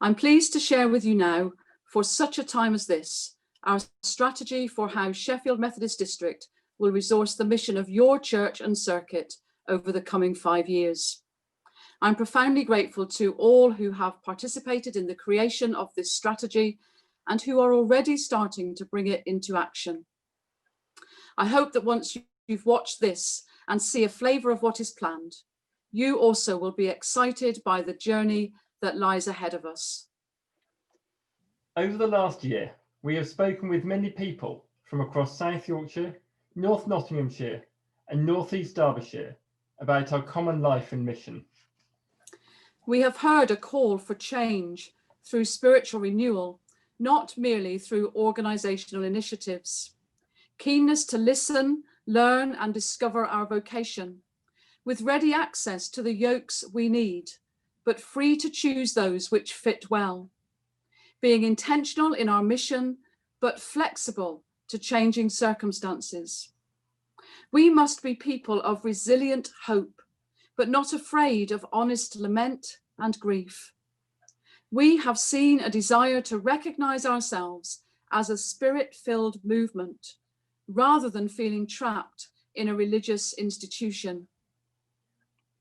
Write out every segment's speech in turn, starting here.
I'm pleased to share with you now, for such a time as this, our strategy for how Sheffield Methodist District will resource the mission of your church and circuit over the coming 5 years. I'm profoundly grateful to all who have participated in the creation of this strategy and who are already starting to bring it into action. I hope that once you've watched this and see a flavour of what is planned, you also will be excited by the journey that lies ahead of us. Over the last year, we have spoken with many people from across South Yorkshire, North Nottinghamshire and North East Derbyshire about our common life and mission. We have heard a call for change through spiritual renewal, not merely through organisational initiatives. Keenness to listen, learn and discover our vocation, with ready access to the yokes we need, but free to choose those which fit well. Being intentional in our mission, but flexible to changing circumstances. We must be people of resilient hope, but not afraid of honest lament and grief. We have seen a desire to recognise ourselves as a spirit-filled movement, rather than feeling trapped in a religious institution.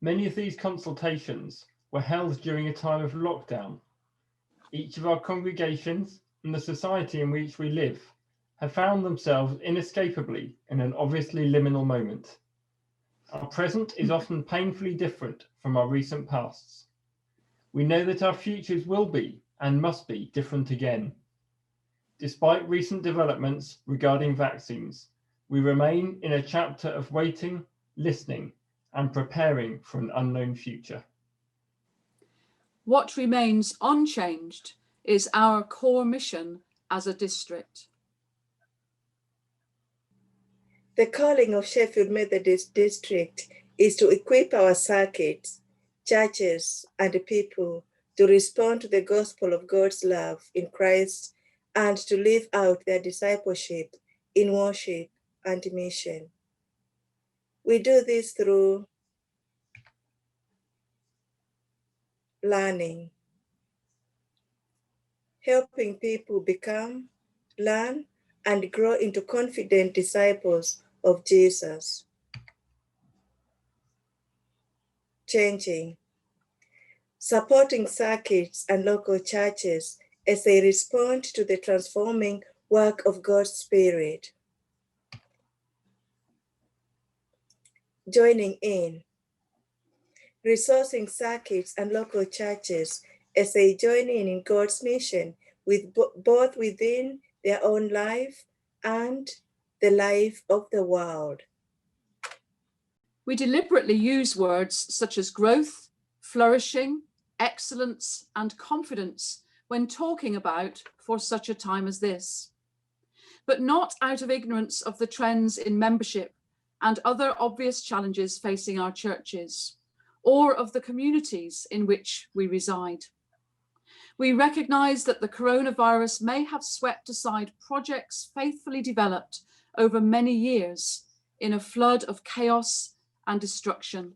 Many of these consultations were held during a time of lockdown. Each of our congregations and the society in which we live have found themselves inescapably in an obviously liminal moment. Our present is often painfully different from our recent pasts. We know that our futures will be and must be different again. Despite recent developments regarding vaccines, we remain in a chapter of waiting, listening, and preparing for an unknown future. What remains unchanged is our core mission as a district. The calling of Sheffield Methodist District is to equip our circuits, churches, and people to respond to the gospel of God's love in Christ and to live out their discipleship in worship and mission. We do this through learning, helping people become, learn, and grow into confident disciples of Jesus. Changing, supporting circuits and local churches as they respond to the transforming work of God's Spirit. Joining in, resourcing circuits and local churches as they join in God's mission with both within their own life and the life of the world. We deliberately use words such as growth, flourishing, excellence, and confidence when talking about for such a time as this, but not out of ignorance of the trends in membership and other obvious challenges facing our churches, or of the communities in which we reside. We recognise that the coronavirus may have swept aside projects faithfully developed over many years in a flood of chaos and destruction.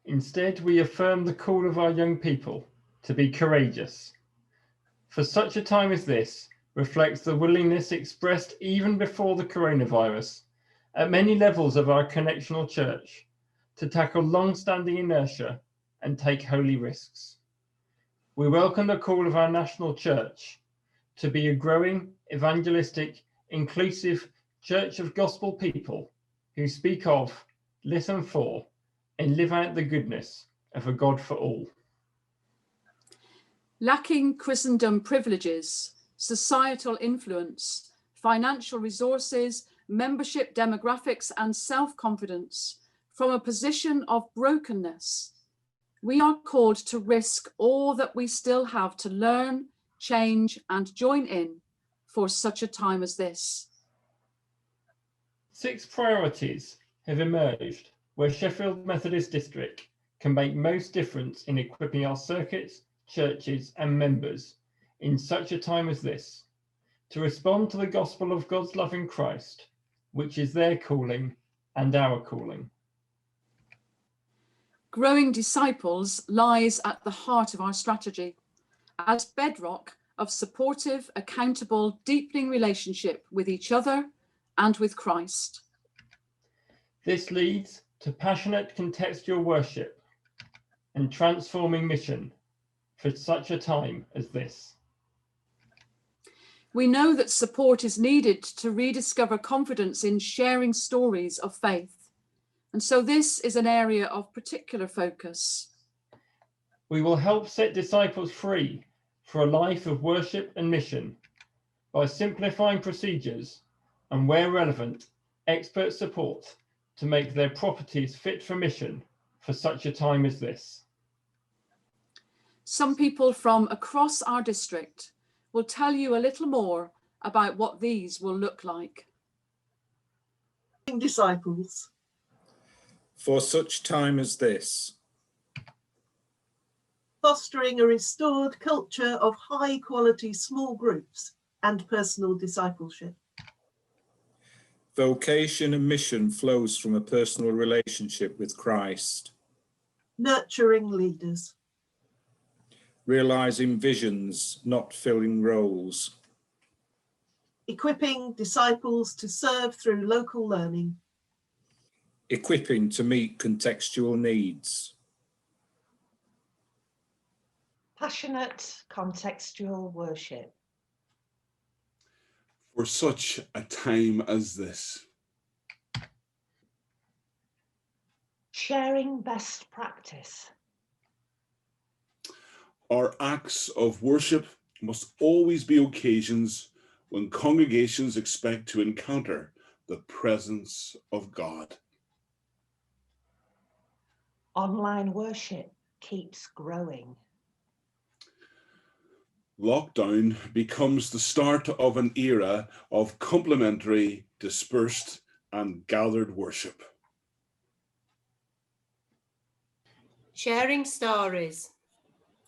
Instead, we affirm the call of our young people to be courageous. For such a time as this reflects the willingness expressed even before the coronavirus at many levels of our connectional church to tackle long-standing inertia and take holy risks. We welcome the call of our national church to be a growing, evangelistic, inclusive church of gospel people who speak of, listen for, and live out the goodness of a God for all. Lacking Christendom privileges, societal influence, financial resources, membership demographics, and self-confidence, from a position of brokenness, we are called to risk all that we still have to learn, change, and join in for such a time as this. 6 priorities have emerged where Sheffield Methodist District can make most difference in equipping our circuits, churches, and members in such a time as this to respond to the gospel of God's love in Christ, which is their calling and our calling. Growing disciples lies at the heart of our strategy as bedrock of supportive, accountable, deepening relationship with each other and with Christ. This leads to passionate contextual worship and transforming mission for such a time as this. We know that support is needed to rediscover confidence in sharing stories of faith. And so this is an area of particular focus. We will help set disciples free for a life of worship and mission by simplifying procedures and, where relevant, expert support to make their properties fit for mission for such a time as this. Some people from across our district will tell you a little more about what these will look like. Disciples. For such time as this. Fostering a restored culture of high quality small groups and personal discipleship. Vocation and mission flows from a personal relationship with Christ. Nurturing leaders. Realizing visions, not filling roles. Equipping disciples to serve through local learning. Equipping to meet contextual needs. Passionate contextual worship. For such a time as this. Sharing best practice. Our acts of worship must always be occasions when congregations expect to encounter the presence of God. Online worship keeps growing. Lockdown becomes the start of an era of complementary, dispersed, and gathered worship. Sharing stories.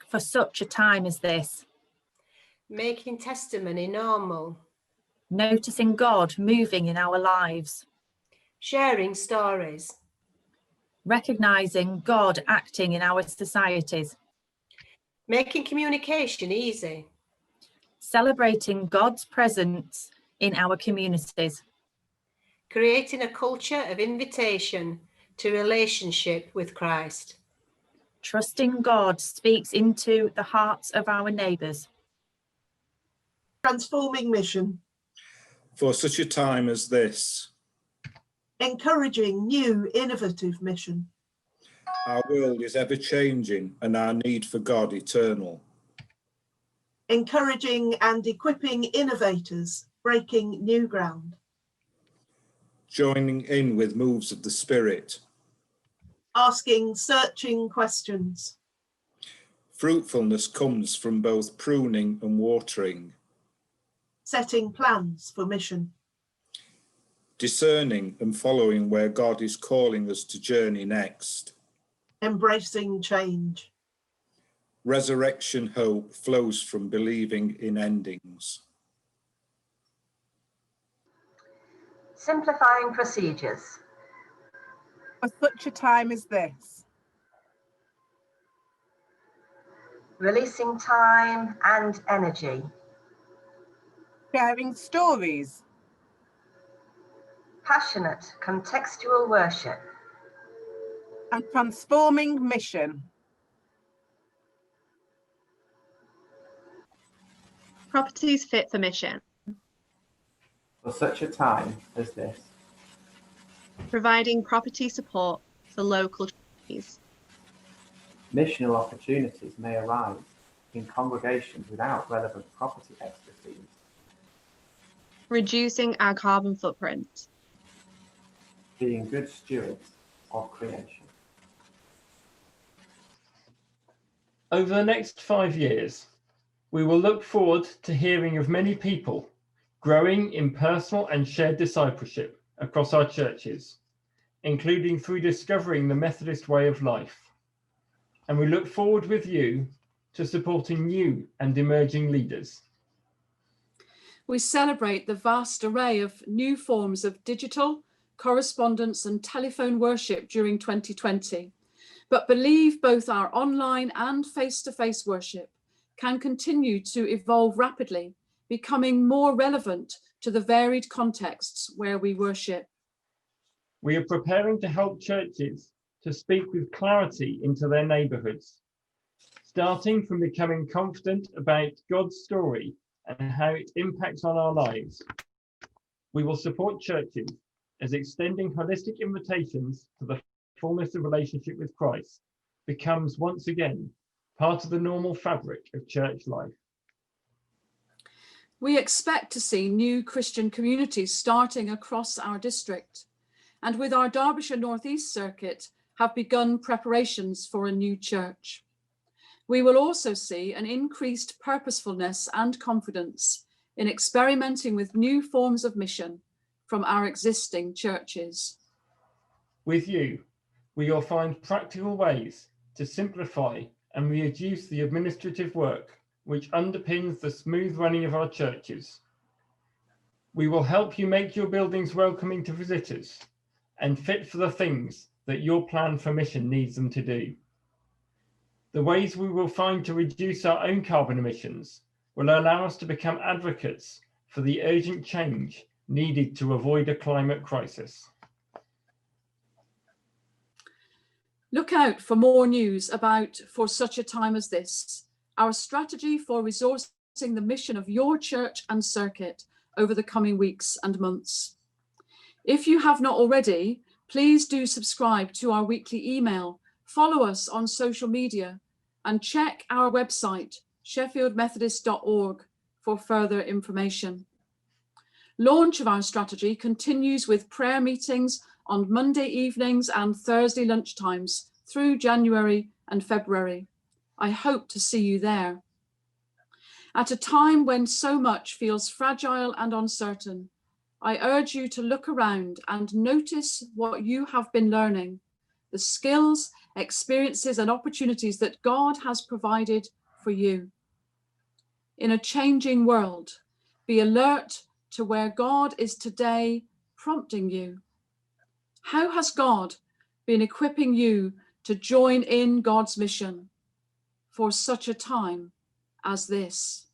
For such a time as this. Making testimony normal. Noticing God moving in our lives. Sharing stories. Recognizing God acting in our societies. Making communication easy. Celebrating God's presence in our communities. Creating a culture of invitation to relationship with Christ. Trusting God speaks into the hearts of our neighbours. Transforming mission. For such a time as this. Encouraging new innovative mission. Our world is ever changing and our need for God eternal. Encouraging and equipping innovators, breaking new ground. Joining in with moves of the Spirit. Asking searching questions. Fruitfulness comes from both pruning and watering. Setting plans for mission. Discerning and following where God is calling us to journey next. Embracing change. Resurrection hope flows from believing in endings. Simplifying procedures. For such a time as this. Releasing time and energy. Sharing stories. Passionate contextual worship. And transforming mission. Properties fit for mission. For such a time as this. Providing property support for local churches. Missional opportunities may arise in congregations without relevant property expertise. Reducing our carbon footprint. Being good stewards of creation. Over the next 5 years, we will look forward to hearing of many people growing in personal and shared discipleship across our churches, including through discovering the Methodist way of life. And we look forward with you to supporting new and emerging leaders. We celebrate the vast array of new forms of digital, correspondence and telephone worship during 2020, but believe both our online and face-to-face worship can continue to evolve rapidly, becoming more relevant to the varied contexts where we worship. We are preparing to help churches to speak with clarity into their neighbourhoods, starting from becoming confident about God's story and how it impacts on our lives. We will support churches as extending holistic invitations to the fullness of relationship with Christ becomes once again part of the normal fabric of church life. We expect to see new Christian communities starting across our district, and with our Derbyshire North East circuit have begun preparations for a new church. We will also see an increased purposefulness and confidence in experimenting with new forms of mission from our existing churches. With you, we will find practical ways to simplify and reduce the administrative work which underpins the smooth running of our churches. We will help you make your buildings welcoming to visitors and fit for the things that your plan for mission needs them to do. The ways we will find to reduce our own carbon emissions will allow us to become advocates for the urgent change needed to avoid a climate crisis. Look out for more news about For Such a Time as This, our strategy for resourcing the mission of your church and circuit over the coming weeks and months. If you have not already, please do subscribe to our weekly email, follow us on social media, and check our website, sheffieldmethodist.org, for further information. Launch of our strategy continues with prayer meetings on Monday evenings and Thursday lunchtimes through January and February. I hope to see you there. At a time when so much feels fragile and uncertain, I urge you to look around and notice what you have been learning, the skills, experiences, and opportunities that God has provided for you. In a changing world, be alert to where God is today prompting you. How has God been equipping you to join in God's mission for such a time as this?